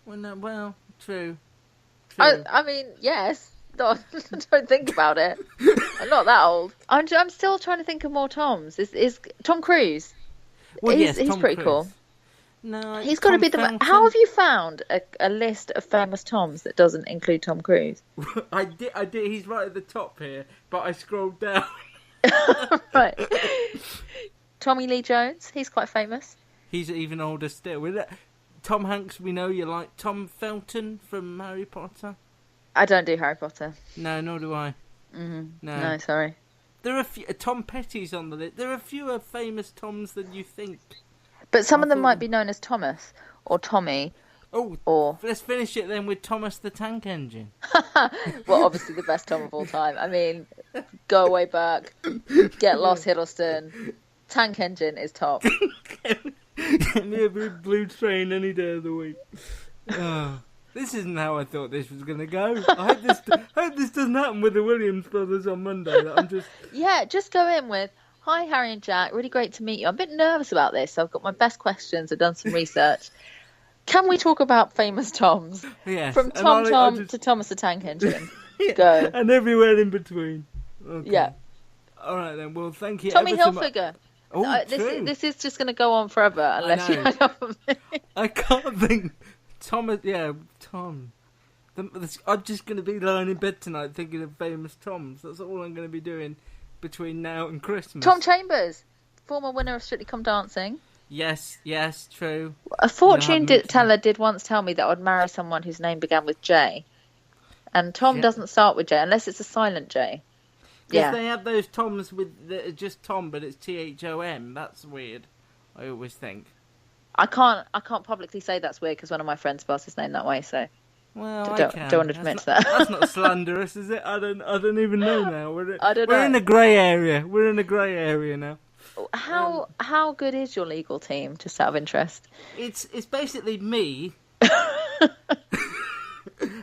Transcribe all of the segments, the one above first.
Well, true. I mean, yes. Don't think about it. I'm not that old. I'm still trying to think of more Toms. Is Tom Cruise? Well, he's Tom pretty Cruise. Cool. No, he's got to be the. Felton. How have you found a list of famous Toms that doesn't include Tom Cruise? I did. He's right at the top here, but I scrolled down. Right. Tommy Lee Jones. He's quite famous. He's even older still. Tom Hanks, we know you like. Tom Felton from Harry Potter. I don't do Harry Potter. No, nor do I. Mm-hmm. No, sorry. There are Tom Petty's on the list. There are fewer famous Toms than you think. But some of them might be known as Thomas or Tommy. Or let's finish it then with Thomas the Tank Engine. Well, obviously the best Tom of all time. I mean, go away, Burke. Get lost, Hiddleston. Tank Engine is top. Get me a blue train any day of the week. Oh, this isn't how I thought this was going to go. I hope this doesn't happen with the Williams brothers on Monday. Yeah, just go in with, hi, Harry and Jack. Really great to meet you. I'm a bit nervous about this. So I've got my best questions. I've done some research. Can we talk about famous Toms? Yes. From Tom to Thomas the Tank Engine. Yeah. Go. And everywhere in between. Okay. Yeah. All right then. Well, thank you. Tommy Hilfiger. Oh, this is just going to go on forever unless you hang up on me. I can't think. Tom. I'm just going to be lying in bed tonight thinking of famous Toms. That's all I'm going to be doing between now and Christmas. Tom Chambers, former winner of Strictly Come Dancing. Yes, true. A fortune teller did once tell me that I would marry someone whose name began with J. And Tom doesn't start with J unless it's a silent J. Yes, they have those Toms with just Tom, but it's THOM. That's weird. I always think. I can't publicly say that's weird because one of my friends spells his name that way. So, well, don't want to admit that. That's not slanderous, is it? I don't even know now. We're in a grey area. We're in a grey area now. How good is your legal team? Just out of interest. It's basically me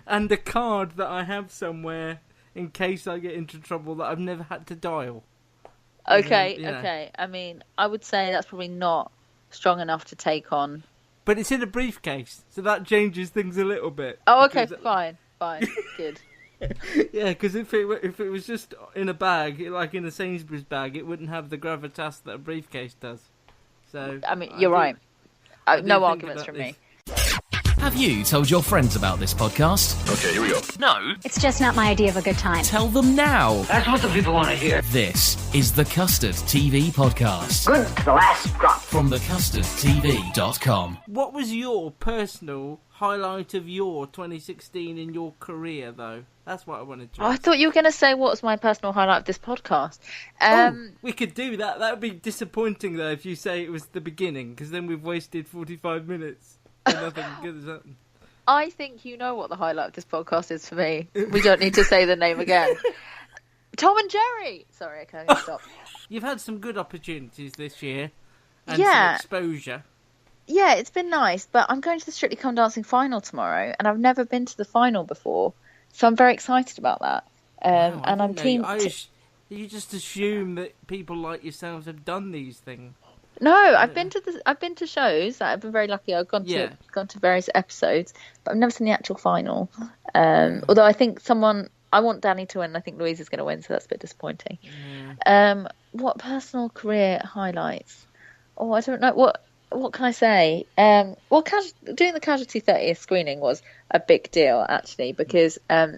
and a card that I have somewhere in case I get into trouble that I've never had to dial. Okay. I mean, I would say that's probably not strong enough to take on. But it's in a briefcase, so that changes things a little bit. Oh, okay, fine, good. Yeah, because if it was just in a bag, like in a Sainsbury's bag, it wouldn't have the gravitas that a briefcase does. So I mean, you're right. No arguments from me. Have you told your friends about this podcast? Okay, here we go. No. It's just not my idea of a good time. Tell them now. That's what the people want to hear. This is the Custard TV Podcast. Good to the last drop. From thecustardtv.com. What was your personal highlight of your 2016 in your career, though? That's what I wanted to ask. I thought you were going to say what was my personal highlight of this podcast. We could do that. That would be disappointing, though, if you say it was the beginning, because then we've wasted 45 minutes. Nothing good as that. I think you know what the highlight of this podcast is for me. We don't need to say the name again. Tom and Jerry! Sorry, okay, stop. You've had some good opportunities this year. And some exposure. Yeah, it's been nice, but I'm going to the Strictly Come Dancing final tomorrow, and I've never been to the final before, so I'm very excited about that. And I'm keen. You just assume that people like yourselves have done these things. No, I've been to shows. I've been very lucky. I've gone to various episodes, but I've never seen the actual final. Although I think I want Danny to win. And I think Louise is going to win, so that's a bit disappointing. Yeah. What personal career highlights? Oh, I don't know. What can I say? Doing the Casualty 30th screening was a big deal actually, because I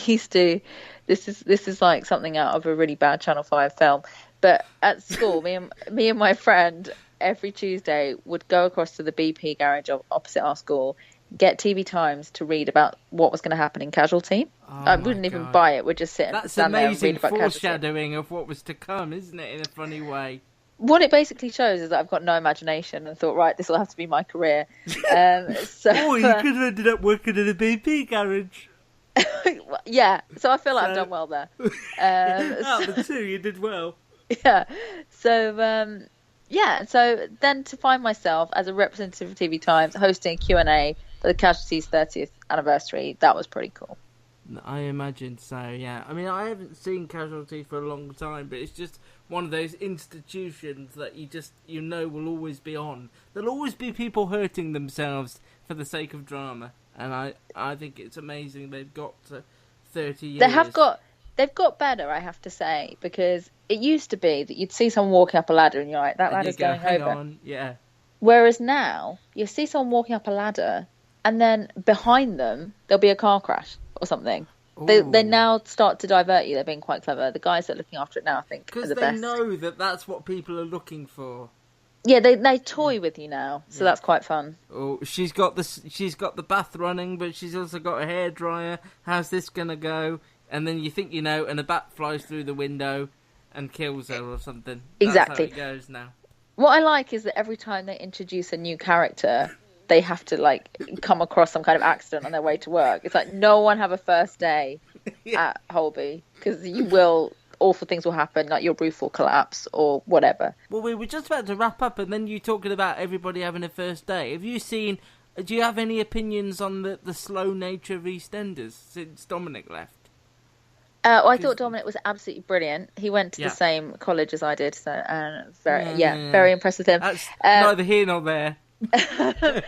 used to. This is like something out of a really bad Channel 5 film. But at school, me and my friend every Tuesday would go across to the BP garage opposite our school, get TV Times to read about what was going to happen in Casualty. I wouldn't even buy it. We'd just stand there and read about Casualty. That's amazing foreshadowing of what was to come, isn't it, in a funny way? What it basically shows is that I've got no imagination and thought, right, this will have to be my career. You could have ended up working in a BP garage. Yeah, so I feel like I've done well there. Out of the two, you did well. Yeah. So then to find myself as a representative of TV Times hosting a Q&A for the Casualty's 30th anniversary, that was pretty cool. I imagine so, yeah. I mean, I haven't seen Casualty for a long time, but it's just one of those institutions that you know will always be on. There'll always be people hurting themselves for the sake of drama, and I think it's amazing they've got to 30 years. They've got better, I have to say, because it used to be that you'd see someone walking up a ladder and you're like, that ladder's going hang over. On. Yeah. Whereas now, you see someone walking up a ladder and then behind them, there'll be a car crash or something. They now start to divert you. They're being quite clever. The guys that are looking after it now, I think, are the best. Because they know that that's what people are looking for. Yeah, they toy with you now, so that's quite fun. Oh, she's got the bath running, but she's also got a hairdryer. How's this gonna go? And then you think you know, and a bat flies through the window and kills her or something. Exactly. That's how it goes now. What I like is that every time they introduce a new character, they have to like come across some kind of accident on their way to work. It's like no one have a first day at Holby, because awful things will happen, like your roof will collapse or whatever. Well, we were just about to wrap up, and then you talking about everybody having a first day. Do you have any opinions on the slow nature of EastEnders since Dominic left? I thought Dominic was absolutely brilliant. He went to the same college as I did, so very impressed with him. That's neither here nor there. but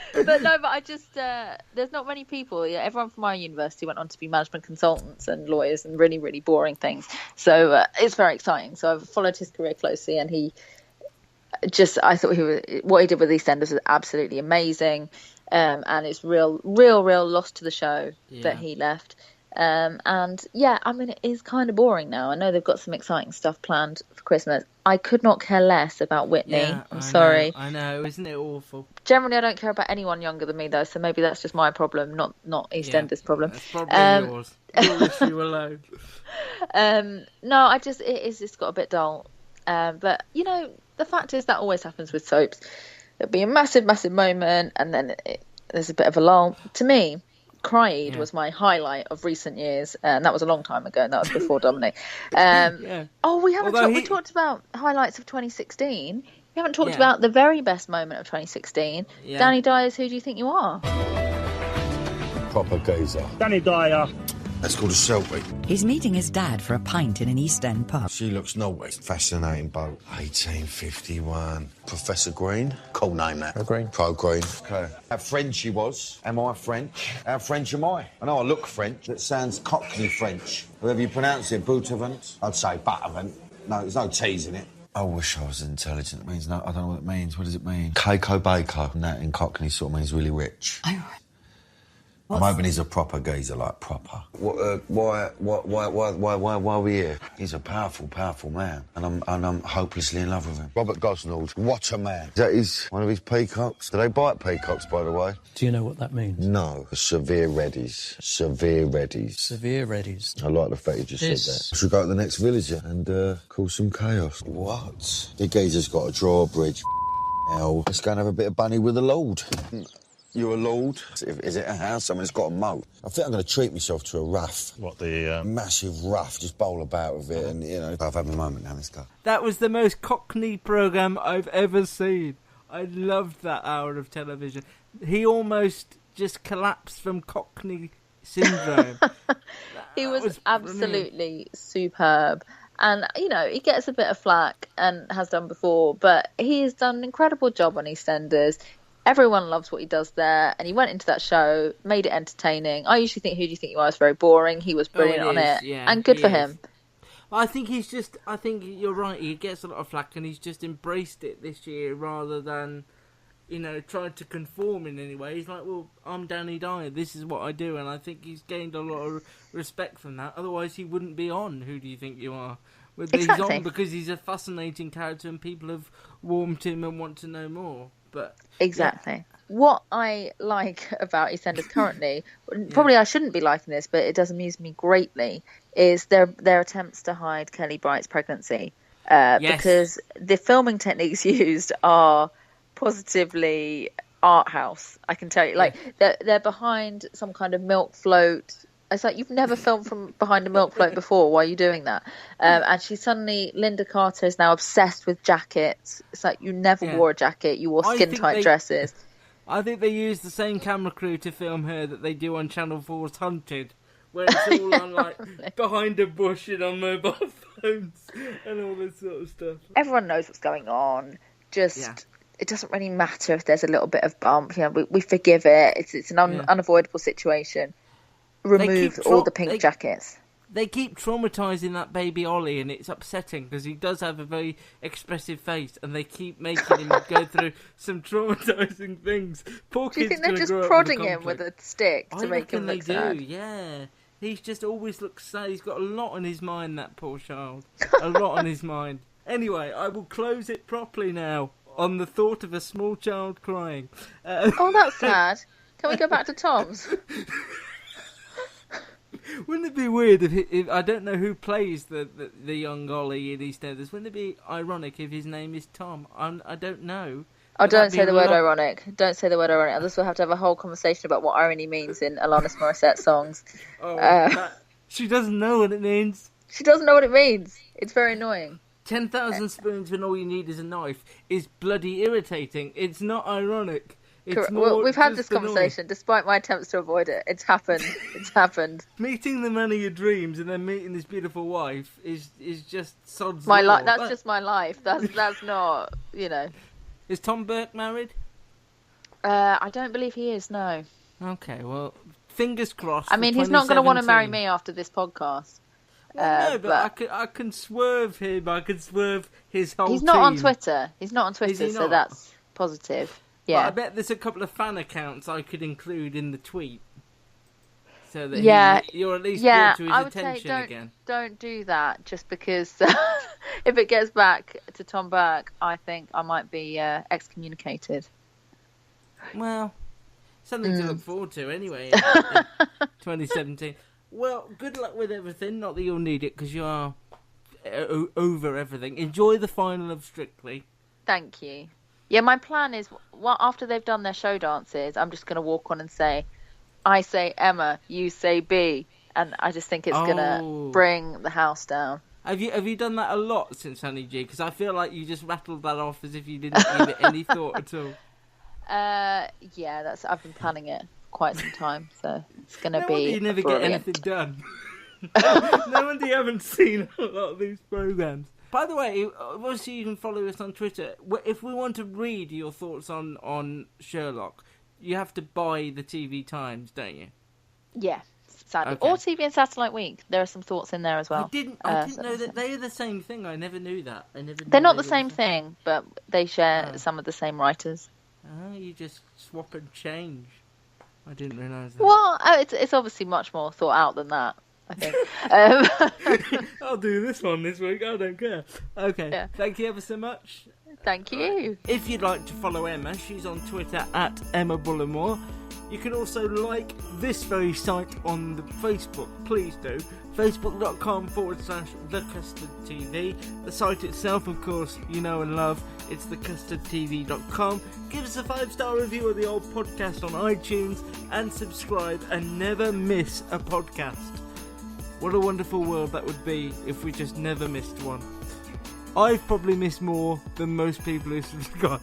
I just there's not many people. Everyone from our university went on to be management consultants and lawyers and really, really boring things. So it's very exciting. So I've followed his career closely, and I thought what he did with EastEnders was absolutely amazing. And it's real loss to the show that he left. It is kind of boring now. I know they've got some exciting stuff planned for Christmas. I could not care less about Whitney. I'm sorry. I know, isn't it awful? Generally, I don't care about anyone younger than me, though, so maybe that's just my problem, not EastEnders' problem. That's probably yours. You'll wish you alone. No, it's just got a bit dull. But, the fact is that always happens with soaps. There'll be a massive, massive moment, and then there's a bit of a lull. To me, Cried was my highlight of recent years, and that was a long time ago, and that was before Dominic. Oh, we talked about highlights of 2016. We haven't talked about the very best moment of 2016. Danny Dyer's Who Do You Think You Are? Proper geezer. Danny Dyer. That's called a Selby. He's meeting his dad for a pint in an East End pub. She looks naughty. Fascinating boat. 1851. Professor Green. Cool name, that. Green. Pro Green. Okay. How French she was. Am I French? How French am I? I know I look French. That sounds Cockney French. However you pronounce it, Boutavant. I'd say Buttavant. No, there's no T's in it. I wish I was intelligent. It means no, I don't know what it means. What does it mean? Keiko Bako. And that in Cockney sort of means really rich. Oh, I'm hoping he's a proper geezer, like proper. Why are we here? He's a powerful, powerful man, and I'm hopelessly in love with him. Robert Gosnold, what a man! Is that one of his peacocks? Do they bite peacocks, by the way? Do you know what that means? No, severe reddies. Severe reddies. Severe reddies. I like the fact you just said that. We should go to the next villager and cause some chaos. What? The geezer's got a drawbridge. Hell, let's go and have a bit of bunny with the Lord. You're a lord? Is it a house? I mean, it's got a moat. I think I'm going to treat myself to a rough. What, the... Massive rough, just bowl about with it, and, I've had my moment now, let's go. That was the most Cockney programme I've ever seen. I loved that hour of television. He almost just collapsed from Cockney syndrome. He was absolutely superb. And, he gets a bit of flack and has done before, but he has done an incredible job on EastEnders. Everyone loves what he does there, and he went into that show, made it entertaining. I usually think Who Do You Think You Are is very boring. He was brilliant on it, and good for him. I think you're right, he gets a lot of flack, and he's just embraced it this year rather than, tried to conform in any way. He's like, well, I'm Danny Dyer, this is what I do, and I think he's gained a lot of respect from that. Otherwise, he wouldn't be on Who Do You Think You Are? He's on because he's a fascinating character, and people have warmed to him and want to know more. But exactly. What I like about EastEnders currently, probably I shouldn't be liking this, but it does amuse me greatly, is their attempts to hide Kelly Bright's pregnancy. Because the filming techniques used are positively art house, I can tell you. Like, they're behind some kind of milk float. It's like, you've never filmed from behind a milk float before. Why are you doing that? And Linda Carter is now obsessed with jackets. It's like, you never wore a jacket. You wore skin-tight dresses. I think they use the same camera crew to film her that they do on Channel 4's Hunted, where it's all on, like, behind a bush and on mobile phones and all this sort of stuff. Everyone knows what's going on. Just it doesn't really matter if there's a little bit of bump. You know, we forgive it. It's an unavoidable situation. Remove all the pink jackets. They keep traumatising that baby Ollie, and it's upsetting because he does have a very expressive face, and they keep making him go through some traumatising things. Poor Do you kid's think they're gonna just grow up prodding him with a stick to make him look sad? I reckon they do, yeah. He's just always looks sad. He's got a lot on his mind, that poor child. A lot on his mind. Anyway, I will close it properly now on the thought of a small child crying. Oh, that's sad. Can we go back to Tom's? Wouldn't it be weird if I don't know who plays the young Ollie in EastEnders? Wouldn't it be ironic if his name is Tom? I don't know. Oh, don't say the word ironic. Don't say the word ironic. Others will have to have a whole conversation about what irony means in Alanis Morissette songs. She doesn't know what it means. She doesn't know what it means. It's very annoying. 10,000 spoons when all you need is a knife is bloody irritating. It's not ironic. It's more we've had this conversation, despite my attempts to avoid it. It's happened. It's happened. Meeting the man of your dreams and then meeting this beautiful wife is just sod's my law. life. That's just my life. That's not, you know. Is Tom Burke married? I don't believe he is. No. Okay, well, fingers crossed. I mean, he's not going to want to marry me after this podcast. Well, no, but I can swerve him. I can swerve his whole. He's not team. on Twitter. He's not on Twitter, so that's positive. Yeah, but I bet there's a couple of fan accounts I could include in the tweet, so that you're at least brought to his attention again. Don't do that, just because if it gets back to Tom Burke, I think I might be excommunicated. Well, something to look forward to anyway. In 2017. Well, good luck with everything. Not that you'll need it because you are over everything. Enjoy the final of Strictly. Thank you. Yeah, my plan is, after they've done their show dances, I'm just going to walk on and say, I say Emma, you say B. And I just think it's going to bring the house down. Have you done that a lot since Honey G? Because I feel like you just rattled that off as if you didn't give it any thought at all. Yeah, I've been planning it quite some time, so it's going to be you never brilliant. get anything done. No wonder you haven't seen a lot of these programmes. By the way, obviously you can follow us on Twitter. If we want to read your thoughts on Sherlock, you have to buy the TV Times, don't you? Yeah, sadly. Okay. Or TV and Satellite Week. There are some thoughts in there as well. I didn't know that they are the same thing. I never knew that. They're not the same thing, but they share some of the same writers. Oh, you just swap and change. I didn't realise that. Well, it's obviously much more thought out than that, I think. I'll do this one this week. I don't care. Okay. Yeah. Thank you ever so much. Thank you. If you'd like to follow Emma, she's on Twitter at Emma Bullimore. You can also like this very site on the Facebook. Please do. Facebook.com/TheCustardTV. The site itself, of course, you know and love. It's thecustardtv.com. Give us a 5-star review of the old podcast on iTunes and subscribe and never miss a podcast. What a wonderful world that would be if we just never missed one. I've probably missed more than most people who subscribe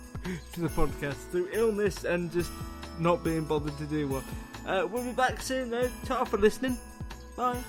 to the podcast through illness and just not being bothered to do one. We'll be back soon though. Ta for listening. Bye.